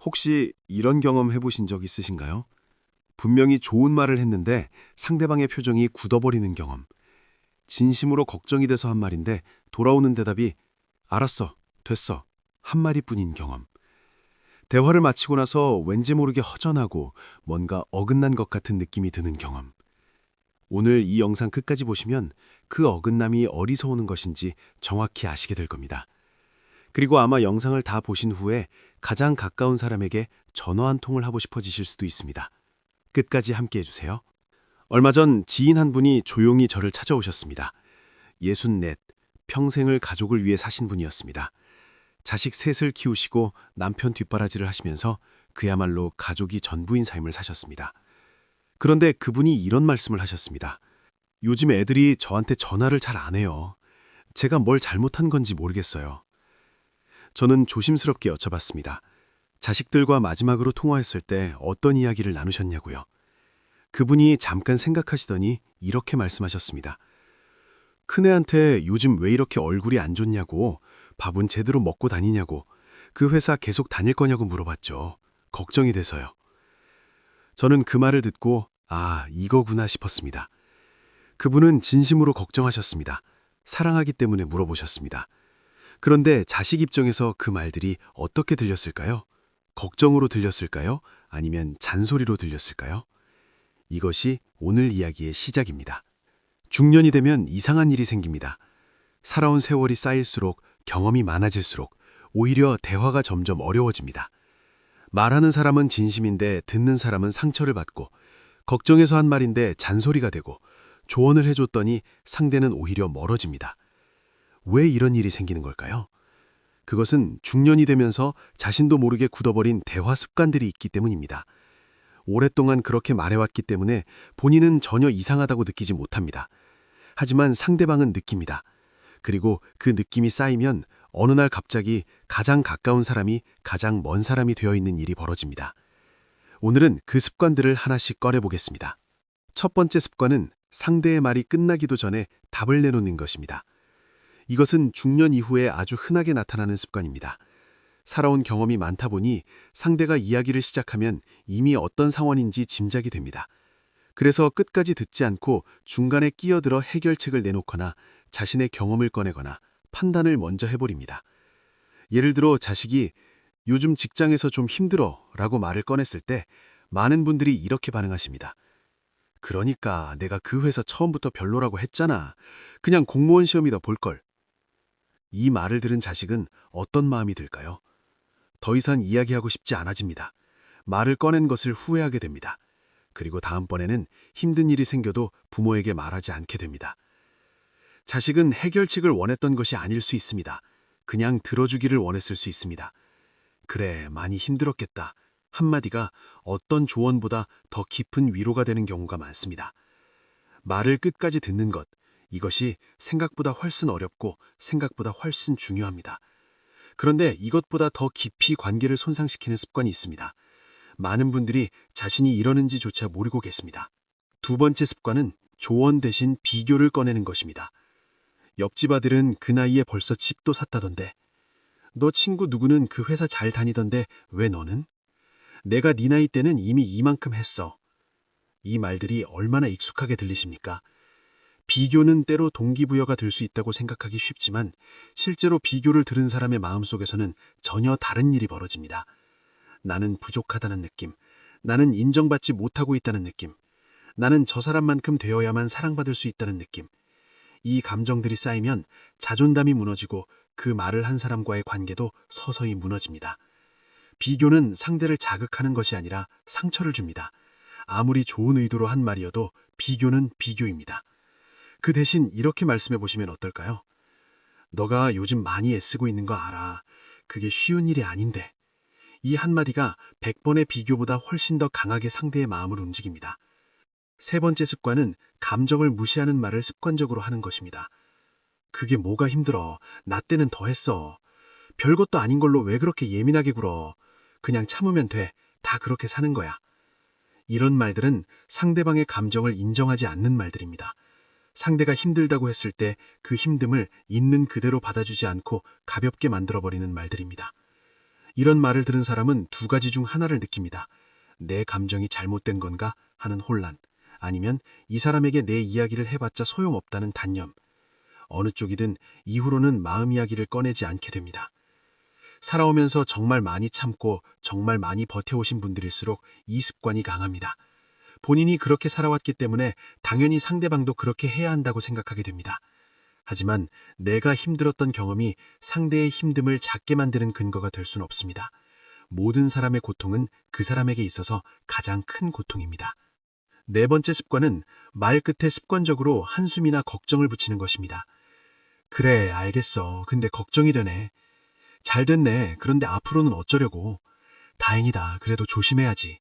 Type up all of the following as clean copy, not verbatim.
혹시 이런 경험 해보신 적 있으신가요? 분명히 좋은 말을 했는데 상대방의 표정이 굳어버리는 경험. 진심으로 걱정이 돼서 한 말인데 돌아오는 대답이 알았어, 됐어, 한마디뿐인 경험. 대화를 마치고 나서 왠지 모르게 허전하고 뭔가 어긋난 것 같은 느낌이 드는 경험. 오늘 이 영상 끝까지 보시면 그 어긋남이 어디서 오는 것인지 정확히 아시게 될 겁니다. 그리고 아마 영상을 다 보신 후에 가장 가까운 사람에게 전화 한 통을 하고 싶어지실 수도 있습니다. 끝까지 함께 해주세요. 얼마 전 지인 한 분이 조용히 저를 찾아오셨습니다. 64, 평생을 가족을 위해 사신 분이었습니다. 자식 셋을 키우시고 남편 뒷바라지를 하시면서 그야말로 가족이 전부인 삶을 사셨습니다. 그런데 그분이 이런 말씀을 하셨습니다. 요즘 애들이 저한테 전화를 잘 안 해요. 제가 뭘 잘못한 건지 모르겠어요. 저는 조심스럽게 여쭤봤습니다. 자식들과 마지막으로 통화했을 때 어떤 이야기를 나누셨냐고요. 그분이 잠깐 생각하시더니 이렇게 말씀하셨습니다. 큰애한테 요즘 왜 이렇게 얼굴이 안 좋냐고, 밥은 제대로 먹고 다니냐고, 그 회사 계속 다닐 거냐고 물어봤죠. 걱정이 돼서요. 저는 그 말을 듣고 이거구나 싶었습니다. 그분은 진심으로 걱정하셨습니다. 사랑하기 때문에 물어보셨습니다. 그런데 자식 입장에서 그 말들이 어떻게 들렸을까요? 걱정으로 들렸을까요? 아니면 잔소리로 들렸을까요? 이것이 오늘 이야기의 시작입니다. 중년이 되면 이상한 일이 생깁니다. 살아온 세월이 쌓일수록 경험이 많아질수록 오히려 대화가 점점 어려워집니다. 말하는 사람은 진심인데 듣는 사람은 상처를 받고 걱정해서 한 말인데 잔소리가 되고 조언을 해줬더니 상대는 오히려 멀어집니다. 왜 이런 일이 생기는 걸까요? 그것은 중년이 되면서 자신도 모르게 굳어버린 대화 습관들이 있기 때문입니다. 오랫동안 그렇게 말해왔기 때문에 본인은 전혀 이상하다고 느끼지 못합니다. 하지만 상대방은 느낍니다. 그리고 그 느낌이 쌓이면 어느 날 갑자기 가장 가까운 사람이 가장 먼 사람이 되어 있는 일이 벌어집니다. 오늘은 그 습관들을 하나씩 꺼내보겠습니다. 첫 번째 습관은 상대의 말이 끝나기도 전에 답을 내놓는 것입니다. 이것은 중년 이후에 아주 흔하게 나타나는 습관입니다. 살아온 경험이 많다 보니 상대가 이야기를 시작하면 이미 어떤 상황인지 짐작이 됩니다. 그래서 끝까지 듣지 않고 중간에 끼어들어 해결책을 내놓거나 자신의 경험을 꺼내거나 판단을 먼저 해버립니다. 예를 들어 자식이 요즘 직장에서 좀 힘들어 라고 말을 꺼냈을 때 많은 분들이 이렇게 반응하십니다. 그러니까 내가 그 회사 처음부터 별로라고 했잖아. 그냥 공무원 시험이다 볼걸. 이 말을 들은 자식은 어떤 마음이 들까요? 더 이상 이야기하고 싶지 않아집니다. 말을 꺼낸 것을 후회하게 됩니다. 그리고 다음번에는 힘든 일이 생겨도 부모에게 말하지 않게 됩니다. 자식은 해결책을 원했던 것이 아닐 수 있습니다. 그냥 들어주기를 원했을 수 있습니다. 그래, 많이 힘들었겠다. 한마디가 어떤 조언보다 더 깊은 위로가 되는 경우가 많습니다. 말을 끝까지 듣는 것, 이것이 생각보다 훨씬 어렵고 생각보다 훨씬 중요합니다. 그런데 이것보다 더 깊이 관계를 손상시키는 습관이 있습니다. 많은 분들이 자신이 이러는지조차 모르고 계십니다. 두 번째 습관은 조언 대신 비교를 꺼내는 것입니다. 옆집 아들은 그 나이에 벌써 집도 샀다던데, 너 친구 누구는 그 회사 잘 다니던데 왜 너는? 내가 네 나이 때는 이미 이만큼 했어. 이 말들이 얼마나 익숙하게 들리십니까? 비교는 때로 동기부여가 될 수 있다고 생각하기 쉽지만 실제로 비교를 들은 사람의 마음속에서는 전혀 다른 일이 벌어집니다. 나는 부족하다는 느낌, 나는 인정받지 못하고 있다는 느낌, 나는 저 사람만큼 되어야만 사랑받을 수 있다는 느낌. 이 감정들이 쌓이면 자존감이 무너지고 그 말을 한 사람과의 관계도 서서히 무너집니다. 비교는 상대를 자극하는 것이 아니라 상처를 줍니다. 아무리 좋은 의도로 한 말이어도 비교는 비교입니다. 그 대신 이렇게 말씀해 보시면 어떨까요? 너가 요즘 많이 애쓰고 있는 거 알아. 그게 쉬운 일이 아닌데. 이 한마디가 100번의 비교보다 훨씬 더 강하게 상대의 마음을 움직입니다. 세 번째 습관은 감정을 무시하는 말을 습관적으로 하는 것입니다. 그게 뭐가 힘들어. 나 때는 더 했어. 별것도 아닌 걸로 왜 그렇게 예민하게 굴어. 그냥 참으면 돼. 다 그렇게 사는 거야. 이런 말들은 상대방의 감정을 인정하지 않는 말들입니다. 상대가 힘들다고 했을 때 그 힘듦을 있는 그대로 받아주지 않고 가볍게 만들어버리는 말들입니다. 이런 말을 들은 사람은 두 가지 중 하나를 느낍니다. 내 감정이 잘못된 건가 하는 혼란, 아니면 이 사람에게 내 이야기를 해봤자 소용없다는 단념. 어느 쪽이든 이후로는 마음 이야기를 꺼내지 않게 됩니다. 살아오면서 정말 많이 참고 정말 많이 버텨오신 분들일수록 이 습관이 강합니다. 본인이 그렇게 살아왔기 때문에 당연히 상대방도 그렇게 해야 한다고 생각하게 됩니다. 하지만 내가 힘들었던 경험이 상대의 힘듦을 작게 만드는 근거가 될 수는 없습니다. 모든 사람의 고통은 그 사람에게 있어서 가장 큰 고통입니다. 네 번째 습관은 말 끝에 습관적으로 한숨이나 걱정을 붙이는 것입니다. 그래, 알겠어. 근데 걱정이 되네. 잘 됐네. 그런데 앞으로는 어쩌려고. 다행이다. 그래도 조심해야지.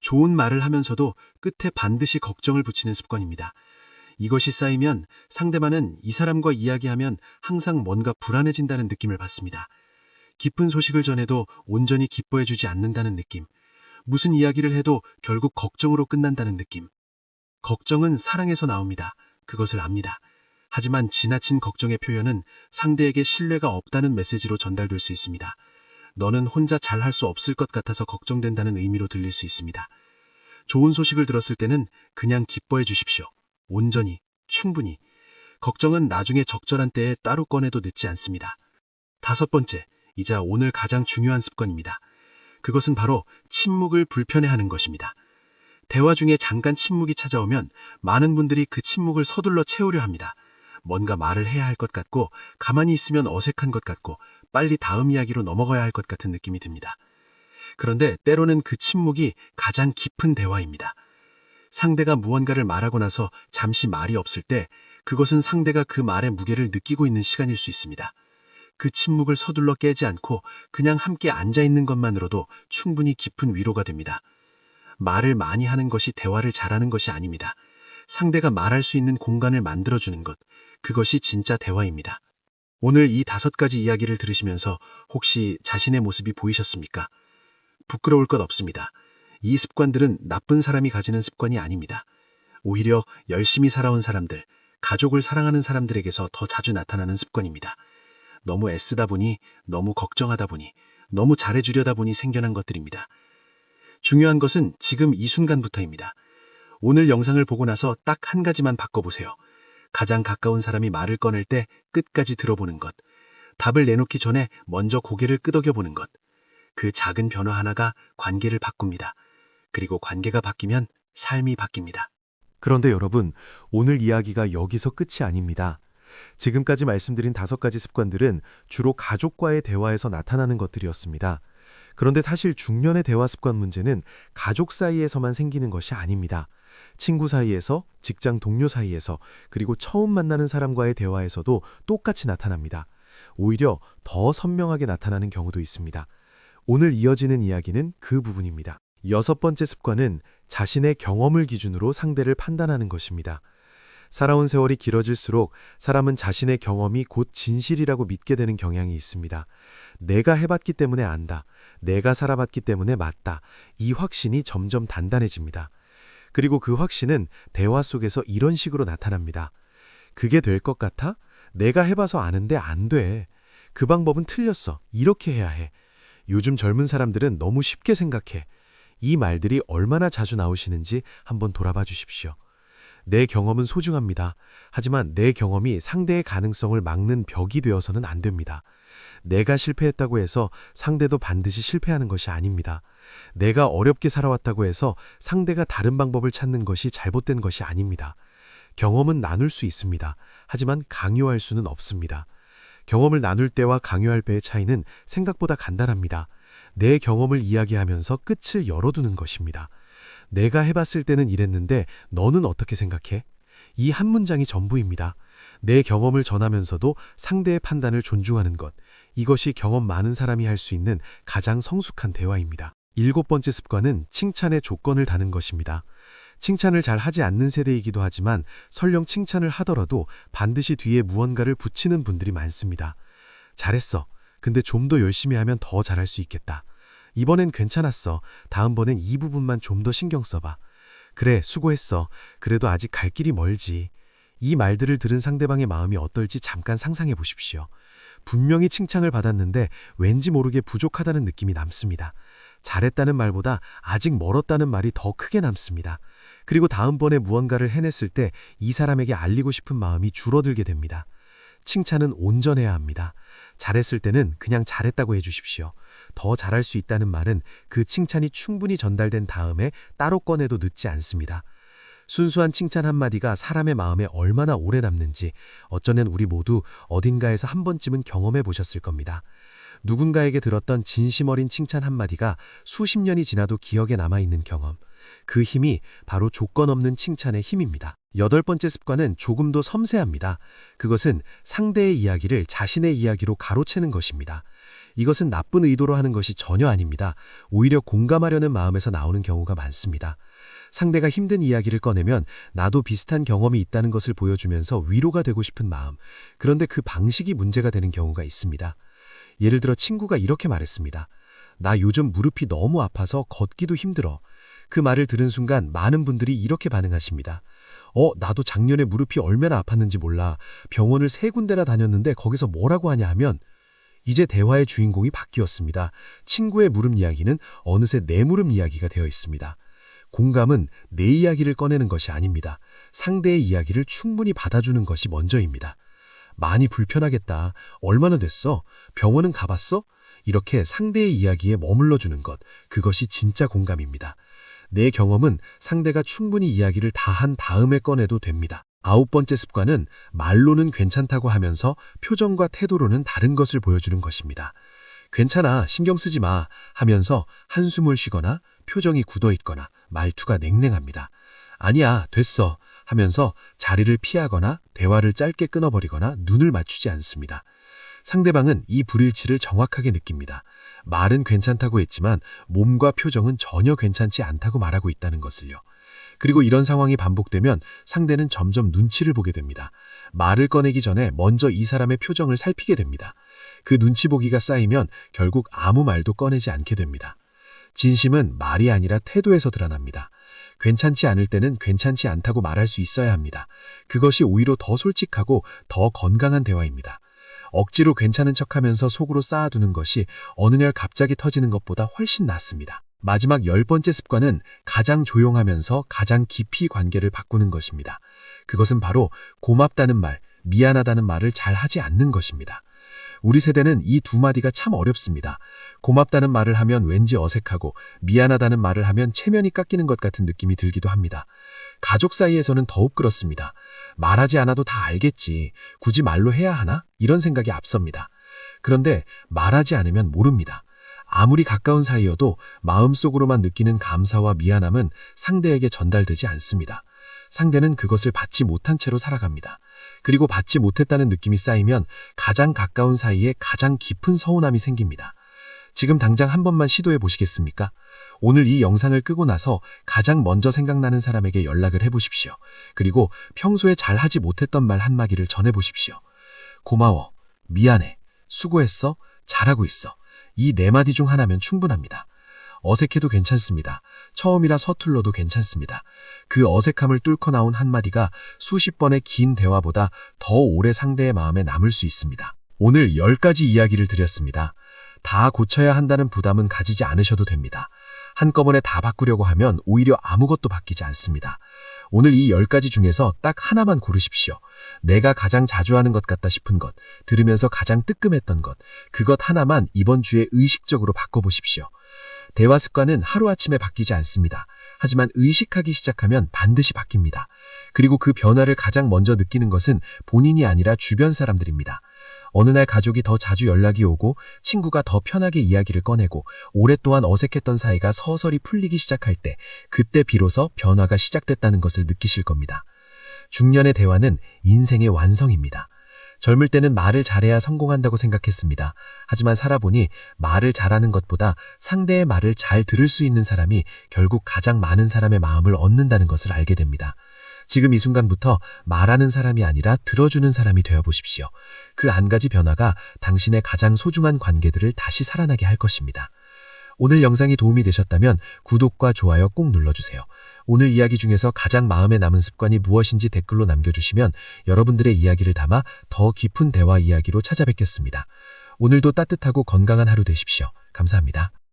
좋은 말을 하면서도 끝에 반드시 걱정을 붙이는 습관입니다. 이것이 쌓이면 상대방은 이 사람과 이야기하면 항상 뭔가 불안해진다는 느낌을 받습니다. 기쁜 소식을 전해도 온전히 기뻐해주지 않는다는 느낌. 무슨 이야기를 해도 결국 걱정으로 끝난다는 느낌. 걱정은 사랑에서 나옵니다. 그것을 압니다. 하지만 지나친 걱정의 표현은 상대에게 신뢰가 없다는 메시지로 전달될 수 있습니다. 너는 혼자 잘할 수 없을 것 같아서 걱정된다는 의미로 들릴 수 있습니다. 좋은 소식을 들었을 때는 그냥 기뻐해 주십시오. 온전히, 충분히. 걱정은 나중에 적절한 때에 따로 꺼내도 늦지 않습니다. 다섯 번째, 이자 오늘 가장 중요한 습관입니다. 그것은 바로 침묵을 불편해하는 것입니다. 대화 중에 잠깐 침묵이 찾아오면 많은 분들이 그 침묵을 서둘러 채우려 합니다. 뭔가 말을 해야 할 것 같고 가만히 있으면 어색한 것 같고 빨리 다음 이야기로 넘어가야 할 것 같은 느낌이 듭니다. 그런데 때로는 그 침묵이 가장 깊은 대화입니다. 상대가 무언가를 말하고 나서 잠시 말이 없을 때 그것은 상대가 그 말의 무게를 느끼고 있는 시간일 수 있습니다. 그 침묵을 서둘러 깨지 않고 그냥 함께 앉아있는 것만으로도 충분히 깊은 위로가 됩니다. 말을 많이 하는 것이 대화를 잘하는 것이 아닙니다. 상대가 말할 수 있는 공간을 만들어주는 것, 그것이 진짜 대화입니다. 오늘 이 5가지 이야기를 들으시면서 혹시 자신의 모습이 보이셨습니까? 부끄러울 것 없습니다. 이 습관들은 나쁜 사람이 가지는 습관이 아닙니다. 오히려 열심히 살아온 사람들, 가족을 사랑하는 사람들에게서 더 자주 나타나는 습관입니다. 너무 애쓰다 보니, 너무 걱정하다 보니, 너무 잘해주려다 보니 생겨난 것들입니다. 중요한 것은 지금 이 순간부터입니다. 오늘 영상을 보고 나서 딱 한 가지만 바꿔보세요. 가장 가까운 사람이 말을 꺼낼 때 끝까지 들어보는 것. 답을 내놓기 전에 먼저 고개를 끄덕여보는 것. 그 작은 변화 하나가 관계를 바꿉니다. 그리고 관계가 바뀌면 삶이 바뀝니다. 그런데 여러분, 오늘 이야기가 여기서 끝이 아닙니다. 지금까지 말씀드린 5가지 습관들은 주로 가족과의 대화에서 나타나는 것들이었습니다. 그런데 사실 중년의 대화 습관 문제는 가족 사이에서만 생기는 것이 아닙니다. 친구 사이에서, 직장 동료 사이에서, 그리고 처음 만나는 사람과의 대화에서도 똑같이 나타납니다. 오히려 더 선명하게 나타나는 경우도 있습니다. 오늘 이어지는 이야기는 그 부분입니다. 6번째 습관은 자신의 경험을 기준으로 상대를 판단하는 것입니다. 살아온 세월이 길어질수록 사람은 자신의 경험이 곧 진실이라고 믿게 되는 경향이 있습니다. 내가 해봤기 때문에 안다. 내가 살아봤기 때문에 맞다. 이 확신이 점점 단단해집니다. 그리고 그 확신은 대화 속에서 이런 식으로 나타납니다. 그게 될 것 같아? 내가 해봐서 아는데 안 돼. 그 방법은 틀렸어. 이렇게 해야 해. 요즘 젊은 사람들은 너무 쉽게 생각해. 이 말들이 얼마나 자주 나오시는지 한번 돌아봐 주십시오. 내 경험은 소중합니다. 하지만 내 경험이 상대의 가능성을 막는 벽이 되어서는 안 됩니다. 내가 실패했다고 해서 상대도 반드시 실패하는 것이 아닙니다. 내가 어렵게 살아왔다고 해서 상대가 다른 방법을 찾는 것이 잘못된 것이 아닙니다. 경험은 나눌 수 있습니다. 하지만 강요할 수는 없습니다. 경험을 나눌 때와 강요할 때의 차이는 생각보다 간단합니다. 내 경험을 이야기하면서 끝을 열어두는 것입니다. 내가 해봤을 때는 이랬는데 너는 어떻게 생각해? 이 한 문장이 전부입니다. 내 경험을 전하면서도 상대의 판단을 존중하는 것. 이것이 경험 많은 사람이 할 수 있는 가장 성숙한 대화입니다. 7번째 습관은 칭찬의 조건을 다는 것입니다. 칭찬을 잘 하지 않는 세대이기도 하지만 설령 칭찬을 하더라도 반드시 뒤에 무언가를 붙이는 분들이 많습니다. 잘했어. 근데 좀 더 열심히 하면 더 잘할 수 있겠다. 이번엔 괜찮았어. 다음번엔 이 부분만 좀 더 신경 써봐. 그래, 수고했어. 그래도 아직 갈 길이 멀지. 이 말들을 들은 상대방의 마음이 어떨지 잠깐 상상해 보십시오. 분명히 칭찬을 받았는데 왠지 모르게 부족하다는 느낌이 남습니다. 잘했다는 말보다 아직 멀었다는 말이 더 크게 남습니다. 그리고 다음번에 무언가를 해냈을 때 이 사람에게 알리고 싶은 마음이 줄어들게 됩니다. 칭찬은 온전해야 합니다. 잘했을 때는 그냥 잘했다고 해주십시오. 더 잘할 수 있다는 말은 그 칭찬이 충분히 전달된 다음에 따로 꺼내도 늦지 않습니다. 순수한 칭찬 한마디가 사람의 마음에 얼마나 오래 남는지 어쩌면 우리 모두 어딘가에서 한 번쯤은 경험해 보셨을 겁니다. 누군가에게 들었던 진심 어린 칭찬 한마디가 수십 년이 지나도 기억에 남아있는 경험. 그 힘이 바로 조건 없는 칭찬의 힘입니다. 8번째 습관은 조금 더 섬세합니다. 그것은 상대의 이야기를 자신의 이야기로 가로채는 것입니다. 이것은 나쁜 의도로 하는 것이 전혀 아닙니다. 오히려 공감하려는 마음에서 나오는 경우가 많습니다. 상대가 힘든 이야기를 꺼내면 나도 비슷한 경험이 있다는 것을 보여주면서 위로가 되고 싶은 마음. 그런데 그 방식이 문제가 되는 경우가 있습니다. 예를 들어 친구가 이렇게 말했습니다. 나 요즘 무릎이 너무 아파서 걷기도 힘들어. 그 말을 들은 순간 많은 분들이 이렇게 반응하십니다. 나도 작년에 무릎이 얼마나 아팠는지 몰라. 병원을 3군데나 다녔는데 거기서 뭐라고 하냐 하면 이제 대화의 주인공이 바뀌었습니다. 친구의 무릎 이야기는 어느새 내 무릎 이야기가 되어 있습니다. 공감은 내 이야기를 꺼내는 것이 아닙니다. 상대의 이야기를 충분히 받아주는 것이 먼저입니다. 많이 불편하겠다. 얼마나 됐어? 병원은 가봤어? 이렇게 상대의 이야기에 머물러주는 것, 그것이 진짜 공감입니다. 내 경험은 상대가 충분히 이야기를 다 한 다음에 꺼내도 됩니다. 9번째 습관은 말로는 괜찮다고 하면서 표정과 태도로는 다른 것을 보여주는 것입니다. 괜찮아, 신경 쓰지 마 하면서 한숨을 쉬거나 표정이 굳어 있거나 말투가 냉랭합니다. 아니야, 됐어 하면서 자리를 피하거나 대화를 짧게 끊어버리거나 눈을 맞추지 않습니다. 상대방은 이 불일치를 정확하게 느낍니다. 말은 괜찮다고 했지만 몸과 표정은 전혀 괜찮지 않다고 말하고 있다는 것을요. 그리고 이런 상황이 반복되면 상대는 점점 눈치를 보게 됩니다. 말을 꺼내기 전에 먼저 이 사람의 표정을 살피게 됩니다. 그 눈치 보기가 쌓이면 결국 아무 말도 꺼내지 않게 됩니다. 진심은 말이 아니라 태도에서 드러납니다. 괜찮지 않을 때는 괜찮지 않다고 말할 수 있어야 합니다. 그것이 오히려 더 솔직하고 더 건강한 대화입니다. 억지로 괜찮은 척하면서 속으로 쌓아두는 것이 어느 날 갑자기 터지는 것보다 훨씬 낫습니다. 마지막 10번째 습관은 가장 조용하면서 가장 깊이 관계를 바꾸는 것입니다. 그것은 바로 고맙다는 말, 미안하다는 말을 잘 하지 않는 것입니다. 우리 세대는 이 두 마디가 참 어렵습니다. 고맙다는 말을 하면 왠지 어색하고 미안하다는 말을 하면 체면이 깎이는 것 같은 느낌이 들기도 합니다. 가족 사이에서는 더욱 그렇습니다. 말하지 않아도 다 알겠지. 굳이 말로 해야 하나? 이런 생각이 앞섭니다. 그런데 말하지 않으면 모릅니다. 아무리 가까운 사이여도 마음속으로만 느끼는 감사와 미안함은 상대에게 전달되지 않습니다. 상대는 그것을 받지 못한 채로 살아갑니다. 그리고 받지 못했다는 느낌이 쌓이면 가장 가까운 사이에 가장 깊은 서운함이 생깁니다. 지금 당장 한 번만 시도해 보시겠습니까? 오늘 이 영상을 끄고 나서 가장 먼저 생각나는 사람에게 연락을 해보십시오. 그리고 평소에 잘하지 못했던 말 한마디를 전해보십시오. 고마워, 미안해, 수고했어, 잘하고 있어. 이 4마디 중 하나면 충분합니다. 어색해도 괜찮습니다. 처음이라 서툴러도 괜찮습니다. 그 어색함을 뚫고 나온 한마디가 수십 번의 긴 대화보다 더 오래 상대의 마음에 남을 수 있습니다. 오늘 10가지 이야기를 드렸습니다. 다 고쳐야 한다는 부담은 가지지 않으셔도 됩니다. 한꺼번에 다 바꾸려고 하면 오히려 아무것도 바뀌지 않습니다. 오늘 이 10가지 중에서 딱 하나만 고르십시오. 내가 가장 자주 하는 것 같다 싶은 것, 들으면서 가장 뜨끔했던 것, 그것 하나만 이번 주에 의식적으로 바꿔보십시오. 대화 습관은 하루아침에 바뀌지 않습니다. 하지만 의식하기 시작하면 반드시 바뀝니다. 그리고 그 변화를 가장 먼저 느끼는 것은 본인이 아니라 주변 사람들입니다. 어느 날 가족이 더 자주 연락이 오고 친구가 더 편하게 이야기를 꺼내고 오랫동안 어색했던 사이가 서서히 풀리기 시작할 때 그때 비로소 변화가 시작됐다는 것을 느끼실 겁니다. 중년의 대화는 인생의 완성입니다. 젊을 때는 말을 잘해야 성공한다고 생각했습니다. 하지만 살아보니 말을 잘하는 것보다 상대의 말을 잘 들을 수 있는 사람이 결국 가장 많은 사람의 마음을 얻는다는 것을 알게 됩니다. 지금 이 순간부터 말하는 사람이 아니라 들어주는 사람이 되어보십시오. 그 한 가지 변화가 당신의 가장 소중한 관계들을 다시 살아나게 할 것입니다. 오늘 영상이 도움이 되셨다면 구독과 좋아요 꼭 눌러주세요. 오늘 이야기 중에서 가장 마음에 남은 습관이 무엇인지 댓글로 남겨주시면 여러분들의 이야기를 담아 더 깊은 대화 이야기로 찾아뵙겠습니다. 오늘도 따뜻하고 건강한 하루 되십시오. 감사합니다.